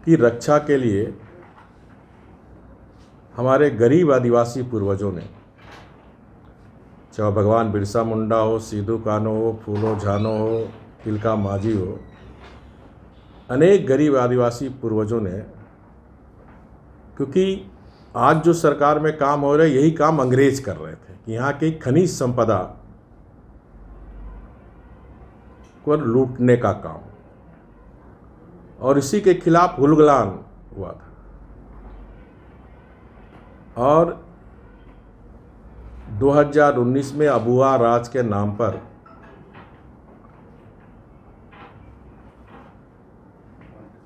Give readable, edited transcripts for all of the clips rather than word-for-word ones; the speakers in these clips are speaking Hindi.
की रक्षा के लिए हमारे गरीब आदिवासी पूर्वजों ने, चाहे भगवान बिरसा मुंडा हो, सिद्धू कान्हू हो, फूलो झानो हो, तिलका मांझी हो, अनेक गरीब आदिवासी पूर्वजों ने, क्योंकि आज जो सरकार में काम हो रहा है यही काम अंग्रेज कर रहे थे कि यहाँ की खनिज संपदा को लूटने का काम, और इसी के खिलाफ हुलगलान हुआ था। और 2019 में अबुआ राज के नाम पर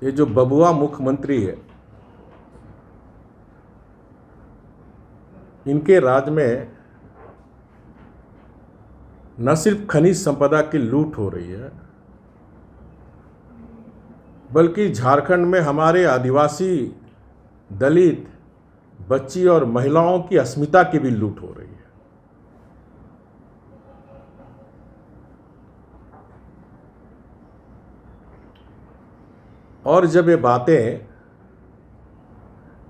ये जो बबुआ मुख्यमंत्री है, इनके राज में न सिर्फ खनिज संपदा की लूट हो रही है, बल्कि झारखंड में हमारे आदिवासी, दलित, बच्ची और महिलाओं की अस्मिता की भी लूट हो रही है। और जब ये बातें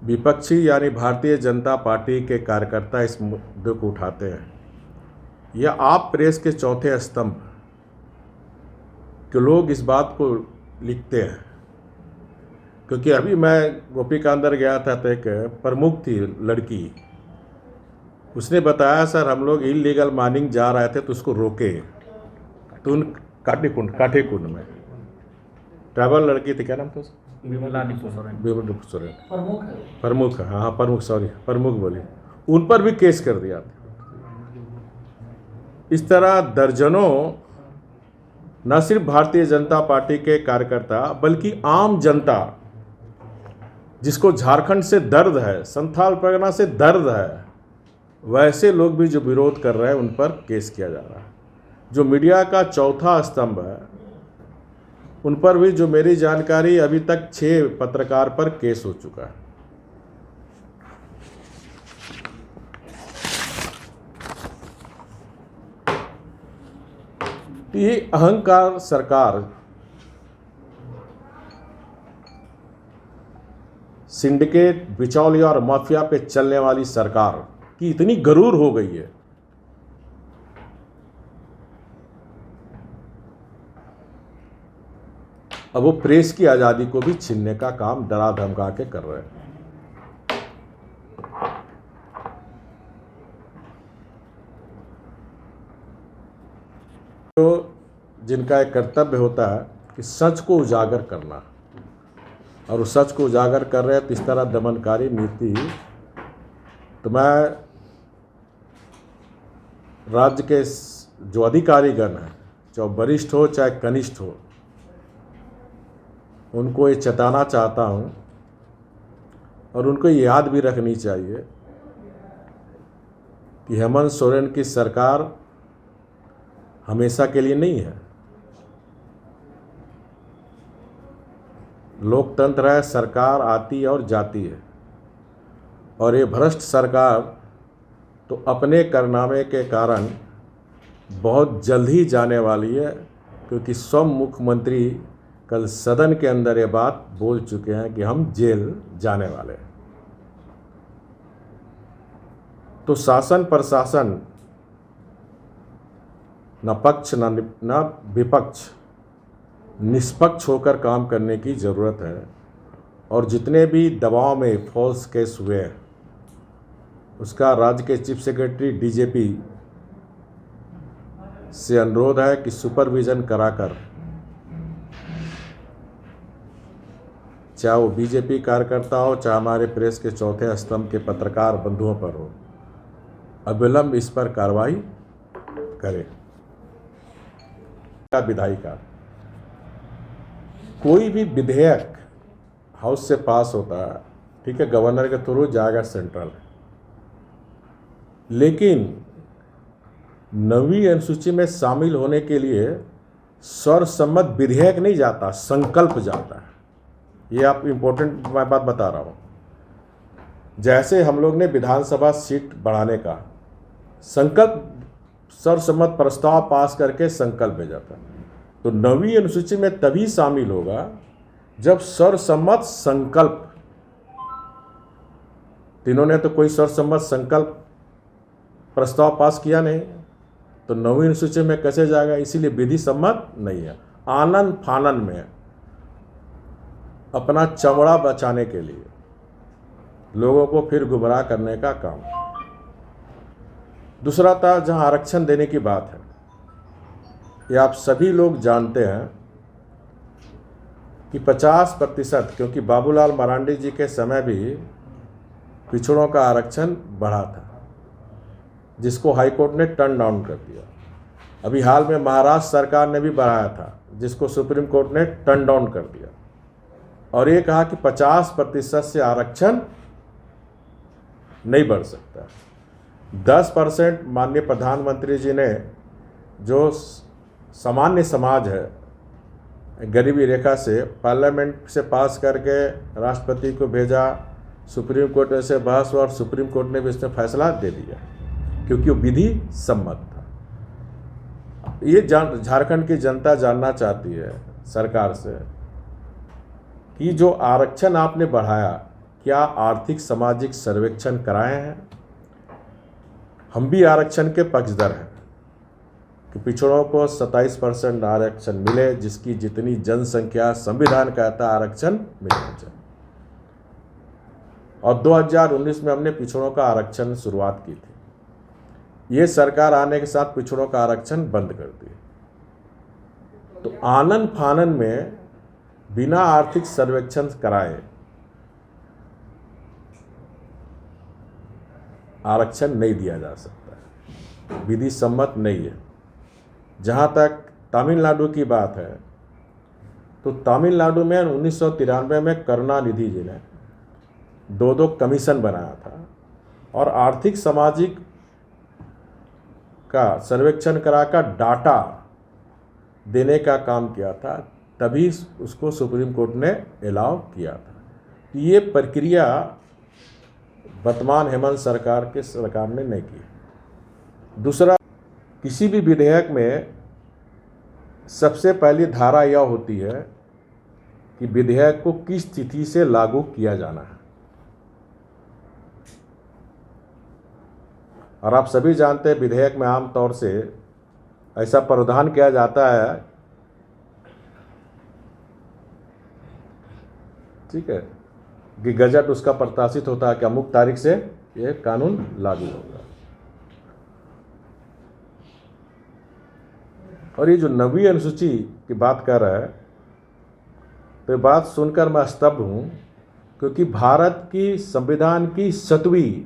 विपक्षी यानी भारतीय जनता पार्टी के कार्यकर्ता इस मुद्दे को उठाते हैं, या आप प्रेस के चौथे स्तंभ के लोग इस बात को लिखते हैं, क्योंकि अभी मैं गोपी का अंदर गया था तो एक प्रमुख थी लड़की, उसने बताया सर हम लोग इलीगल माइनिंग जा रहे थे तो उसको रोके, तो उन काठीकुंड में ट्रैवल लड़की थी, क्या नाम था उसका? प्रमुख, हाँ प्रमुख बोली, उन पर भी केस कर दिया था। इस तरह दर्जनों न सिर्फ भारतीय जनता पार्टी के कार्यकर्ता बल्कि आम जनता, जिसको झारखंड से दर्द है, संथाल परगना से दर्द है, वैसे लोग भी जो विरोध कर रहे हैं उन पर केस किया जा रहा है। जो मीडिया का चौथा स्तंभ है उन पर भी, जो मेरी जानकारी, अभी तक 6 पत्रकार पर केस हो चुका है। ये अहंकार सरकार, सिंडिकेट, बिचौलिया और माफिया पे चलने वाली सरकार की इतनी गरूर हो गई है अब वो प्रेस की आज़ादी को भी छीनने का काम डरा धमका के कर रहे हैं। तो जिनका एक कर्तव्य होता है कि सच को उजागर करना, और उस सच को उजागर कर रहे हैं तो इस तरह दमनकारी नीति, तो मैं राज्य के जो अधिकारीगण हैं, चाहे वरिष्ठ हो चाहे कनिष्ठ हो, उनको ये चेताना चाहता हूँ, और उनको याद भी रखनी चाहिए कि हेमंत सोरेन की सरकार हमेशा के लिए नहीं है। लोकतंत्र है, सरकार आती है और जाती है, और ये भ्रष्ट सरकार तो अपने कारनामे के कारण बहुत जल्द ही जाने वाली है, क्योंकि स्वयं मुख्यमंत्री कल सदन के अंदर ये बात बोल चुके हैं कि हम जेल जाने वाले हैं। तो शासन प्रशासन न पक्ष न विपक्ष, निष्पक्ष होकर काम करने की ज़रूरत है। और जितने भी दबाव में फॉल्स केस हुए हैं, उसका राज्य के चीफ सेक्रेटरी डीजीपी से अनुरोध है कि सुपरविजन कराकर, चाहे वो बीजेपी कार्यकर्ता हो चाहे हमारे प्रेस के चौथे स्तंभ के पत्रकार बंधुओं पर हो, अविलंब इस पर कार्रवाई करे। विधायिका, कोई भी विधेयक हाउस से पास होता है, ठीक है, गवर्नर के थ्रू जाएगा सेंट्रल, लेकिन 9वीं अनुसूची में शामिल होने के लिए सर्वसम्मत विधेयक नहीं जाता, संकल्प जाता है। ये आप इम्पोर्टेंट मैं बात बता रहा हूँ। जैसे हम लोग ने विधानसभा सीट बढ़ाने का संकल्प, सर्वसम्मत प्रस्ताव पास करके संकल्प भेजा था, तो 9वीं अनुसूची में तभी शामिल होगा जब सर्वसम्मत संकल्प, तीनों ने तो कोई सर्वसम्मत संकल्प प्रस्ताव पास किया नहीं, तो 9वीं अनुसूची में कैसे जाएगा? इसीलिए विधि सम्मत नहीं है। आनन फानन में अपना चमड़ा बचाने के लिए लोगों को फिर गुमराह करने का काम। दूसरा था जहां आरक्षण देने की बात है, ये आप सभी लोग जानते हैं कि 50%, क्योंकि बाबूलाल मरांडी जी के समय भी पिछड़ों का आरक्षण बढ़ा था, जिसको हाईकोर्ट ने टर्न डाउन कर दिया। अभी हाल में महाराष्ट्र सरकार ने भी बढ़ाया था, जिसको सुप्रीम कोर्ट ने टर्न डाउन कर दिया, और ये कहा कि 50% से आरक्षण नहीं बढ़ सकता। 10% माननीय प्रधानमंत्री जी ने, जो सामान्य समाज है, गरीबी रेखा से, पार्लियामेंट से पास करके राष्ट्रपति को भेजा, सुप्रीम कोर्ट में से बहस हुआ और सुप्रीम कोर्ट ने भी इसमें फैसला दे दिया, क्योंकि वो विधि सम्मत था। ये झारखंड की जनता जानना चाहती है सरकार से कि जो आरक्षण आपने बढ़ाया, क्या आर्थिक सामाजिक सर्वेक्षण कराए हैं? हम भी आरक्षण के पक्षधर हैं कि पिछड़ों को 27% आरक्षण मिले, जिसकी जितनी जनसंख्या संविधान कहता आरक्षण मिलना चाहिए। और 2019 में हमने पिछड़ों का आरक्षण शुरुआत की थी। ये सरकार आने के साथ पिछड़ों का आरक्षण बंद कर दिया। तो आनन फानन में बिना आर्थिक सर्वेक्षण कराए आरक्षण नहीं दिया जा सकता, विधि सम्मत नहीं है। जहाँ तक तमिलनाडु की बात है, तो तमिलनाडु में 1993 में करुणानिधि जी ने 2 कमीशन बनाया था और आर्थिक सामाजिक का सर्वेक्षण कराकर डाटा देने का काम किया था, तभी उसको सुप्रीम कोर्ट ने अलाउ किया था। ये प्रक्रिया वर्तमान हेमंत सरकार ने नहीं की। दूसरा, किसी भी विधेयक में सबसे पहली धारा यह होती है कि विधेयक को किस तिथि से लागू किया जाना है। और आप सभी जानते हैं विधेयक में आमतौर से ऐसा प्रावधान किया जाता है, ठीक है, कि गजट उसका प्रकाशित होता है कि अमुक तारीख से यह कानून लागू होगा। और ये जो 9वीं अनुसूची की बात कर रहा है, तो ये बात सुनकर मैं स्तब्ध हूं, क्योंकि भारत की संविधान की 7वीं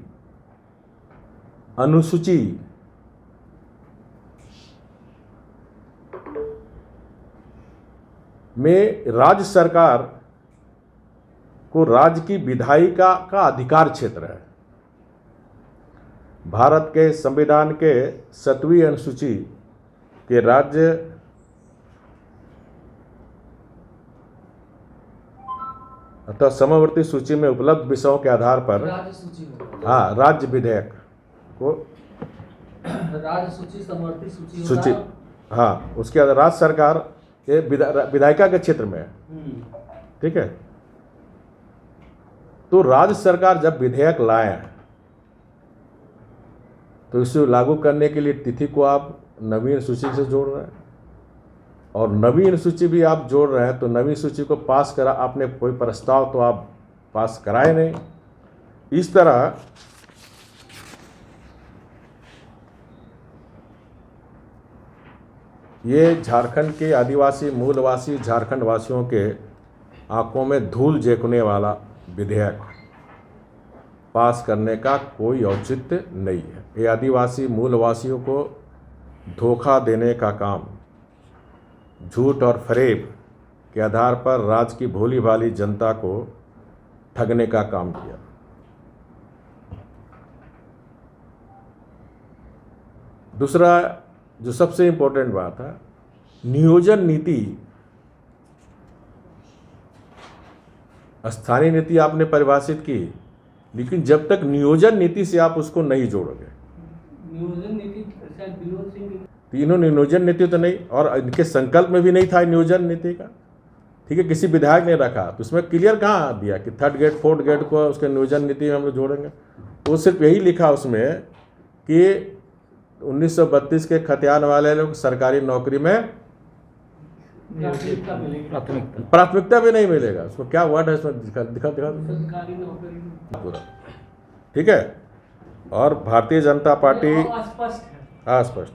अनुसूची में राज्य सरकार को राज्य की विधायिका का अधिकार क्षेत्र है। भारत के संविधान के 7वीं अनुसूची के राज्य अथवा समवर्ती सूची में उपलब्ध विषयों के आधार पर राज्य विधेयक को राज्य सूची, समवर्ती सूची, उसके आधार राज्य सरकार के विधायिका के क्षेत्र में है, ठीक है। तो राज्य सरकार जब विधेयक लाए तो इसे लागू करने के लिए तिथि को आप 9वीं अनुसूची से जोड़ रहे हैं, और 9वीं अनुसूची भी आप जोड़ रहे हैं, तो 9वीं सूची को पास करा, आपने कोई प्रस्ताव तो आप पास कराए नहीं। इस तरह ये झारखंड के आदिवासी मूलवासी झारखंड वासियों के आंखों में धूल झोंकने वाला विधेयक पास करने का कोई औचित्य नहीं है। ये आदिवासी मूलवासियों को धोखा देने का काम, झूठ और फरेब के आधार पर राज्य की भोली भाली जनता को ठगने का काम किया। दूसरा जो सबसे इम्पोर्टेंट बात है, नियोजन नीति, स्थानीय नीति आपने परिभाषित की, लेकिन जब तक नियोजन नीति से आप उसको नहीं जोड़ोगे, नियोजन नीति तीनों नियोजन नीति तो नहीं, और इनके संकल्प में भी नहीं था नियोजन नीति का, ठीक है, किसी विधायक ने रखा तो उसमें क्लियर कहाँ दिया कि थर्ड ग्रेड फोर्थ ग्रेड को उसके नियोजन नीति में हम लोग जोड़ेंगे। वो सिर्फ यही लिखा उसमें कि 1932 के खतियान वाले लोग सरकारी नौकरी में प्राथमिकता मिलेगी। प्राथमिकता भी नहीं मिलेगा। उसमें क्या वर्ड है इसमें दिखा दिखा दिखा सरकारी नौकरी पूरा, ठीक है। और भारतीय जनता पार्टी अस्पष्ट है। अस्पष्ट,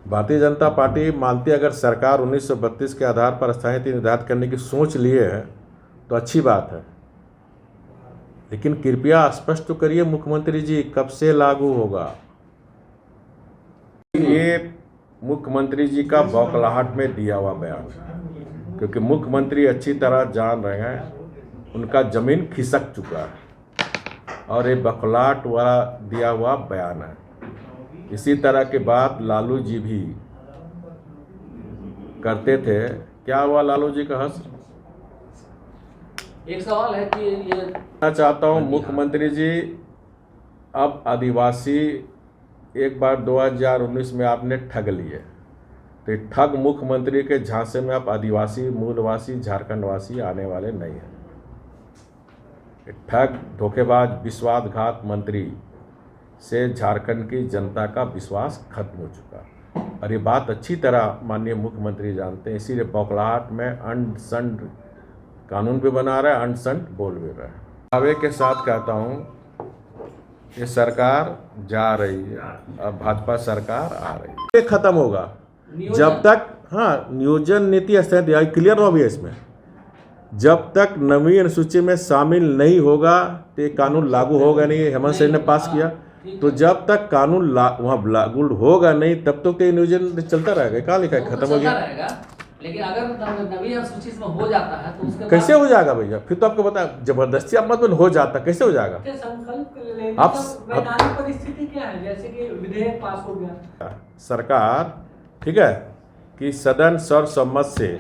भारतीय जनता पार्टी मानती है अगर सरकार 1932 के आधार पर स्थायी नीति निर्धारित करने की सोच लिए है तो अच्छी बात है, लेकिन कृपया स्पष्ट तो करिए मुख्यमंत्री जी कब से लागू होगा। ये मुख्यमंत्री जी का बौखलाहट में दिया हुआ बयान है, क्योंकि मुख्यमंत्री अच्छी तरह जान रहे हैं उनका जमीन खिसक चुका है और ये बौखलाहट वाला दिया हुआ बयान है। इसी तरह के बात लालू जी भी करते थे। क्या हुआ लालू जी का हश्र? एक सवाल है कि ये मैं चाहता हूं मुख्यमंत्री जी, अब आदिवासी एक बार 2019 में आपने ठग लिए, तो ठग मुख्यमंत्री के झांसे में अब आदिवासी मूलवासी झारखंडवासी आने वाले नहीं हैं। ठग धोखेबाज विश्वासघात मंत्री से झारखंड की जनता का विश्वास खत्म हो चुका और ये बात अच्छी तरह माननीय मुख्यमंत्री जानते हैं। इसीलिए बौखलाहट में अंड संड कानून भी बना रहा है, अंड संड बोल भी रहा है। दावे के साथ कहता हूँ ये सरकार जा रही है, अब भाजपा सरकार आ रही है। ये खत्म होगा जब तक, हाँ, नियोजन नीति क्लियर हो भी है इसमें, जब तक नवीं अनुसूची में शामिल नहीं होगा तो ये कानून लागू होगा नहीं। हेमंत सोरेन ने पास किया, तो जब तक कानून वहाँ लागू होगा नहीं तब तक तो नियोजन चलता रहेगा। कहाँ लिखा है खत्म हो गया? लेकिन अगर नवीं अनुसूची में हो जाता है तो उसके कैसे हो जाएगा भैया? फिर तो आपको पता है जबरदस्ती आप मतलब हो जाता, कैसे हो जाएगा? संकल्प आप वैधानिक परिस्थिति क्या है, जैसे कि विधेयक पास हो गया, सरकार, ठीक है, कि सदन सर्वसम्मत से,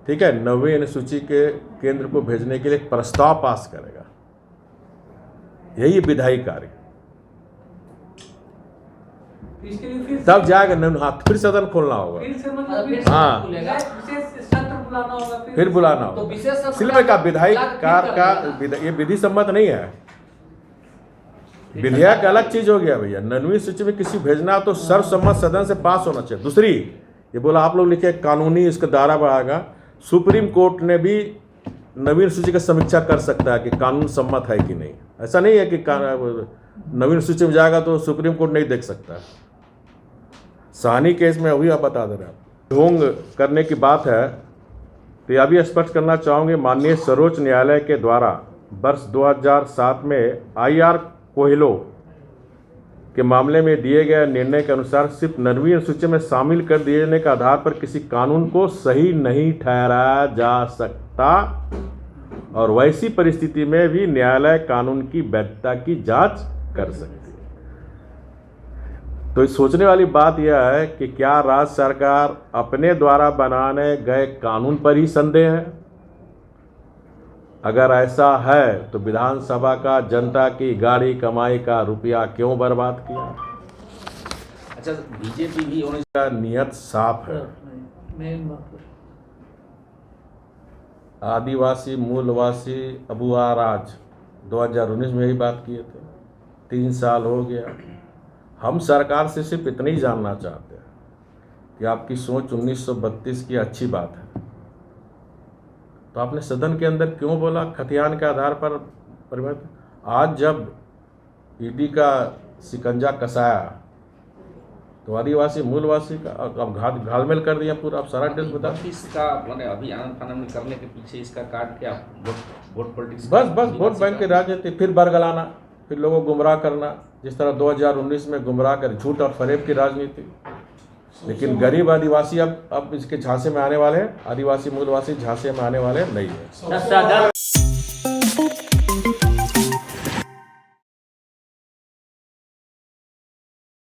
ठीक है, नवीं अनुसूची के केंद्र को भेजने के लिए एक प्रस्ताव पास करेगा। यही विधायी कार्य, इसके लिए फिर तब जाएगा हाथ फिर सदन खोलना होगा, फिर से मतलब हाँ, विशेष सत्र बुलाना होगा, फिर बुलाना तो होगा। विशेष सत्र इसलिए का विधायी कार्य का का ये विधि सम्मत नहीं है। विधेयक अलग चीज हो गया भैया। नवीं सूची में किसी भेजना तो सर्वसम्मत सदन से पास होना चाहिए। दूसरी ये बोला आप लोग लिखे कानूनी इसका दायरा बढ़ाएगा। सुप्रीम कोर्ट ने भी नवीन सूची का समीक्षा कर सकता है कि कानून सम्मत है कि नहीं। ऐसा नहीं है कि नवीन सूची में जाएगा तो सुप्रीम कोर्ट नहीं देख सकता। साहनी केस में अभी आप बता दे रहे हैं, ढोंग करने की बात है तो यह भी स्पष्ट करना चाहूँगे, माननीय सर्वोच्च न्यायालय के द्वारा वर्ष 2007 में IR कोहिलो के मामले में दिए गए निर्णय के अनुसार सिर्फ नवीं अनुसूची में शामिल कर दिए जाने के आधार पर किसी कानून को सही नहीं ठहराया जा सकता और वैसी परिस्थिति में भी न्यायालय कानून की वैधता की जांच कर सकती है। तो सोचने वाली बात यह है कि क्या राज्य सरकार अपने द्वारा बनाने गए कानून पर ही संदेह है? अगर ऐसा है तो विधानसभा का जनता की गाड़ी कमाई का रुपया क्यों बर्बाद किया? अच्छा, बीजेपी भी होने का नियत साफ है। आदिवासी मूलवासी अबुआ राज 2019 में यही बात किए थे। 3 साल हो गया। हम सरकार से सिर्फ इतना ही जानना चाहते हैं कि आपकी सोच 1932 की अच्छी बात है, तो आपने सदन के अंदर क्यों बोला खतियान के आधार पर परिवर्तन? आज जब ईडी का शिकंजा कसाया तो आदिवासी मूलवासी का अब घालमेल कर दिया पूरा। आप सारा डिटेल्स बता। इसका मैंने अभी आनंद फानंद करने के पीछे इसका कार्ड क्या? वोट पॉलिटिक्स, बस वोट बैंक की राजनीति, फिर बरगलाना, फिर लोगों को गुमराह करना, जिस तरह 2019 में गुमराह कर झूठ और फरेब की राजनीति। लेकिन गरीब आदिवासी अब इसके झांसे में आने वाले हैं, आदिवासी मूलवासी झांसे में आने वाले नहीं है।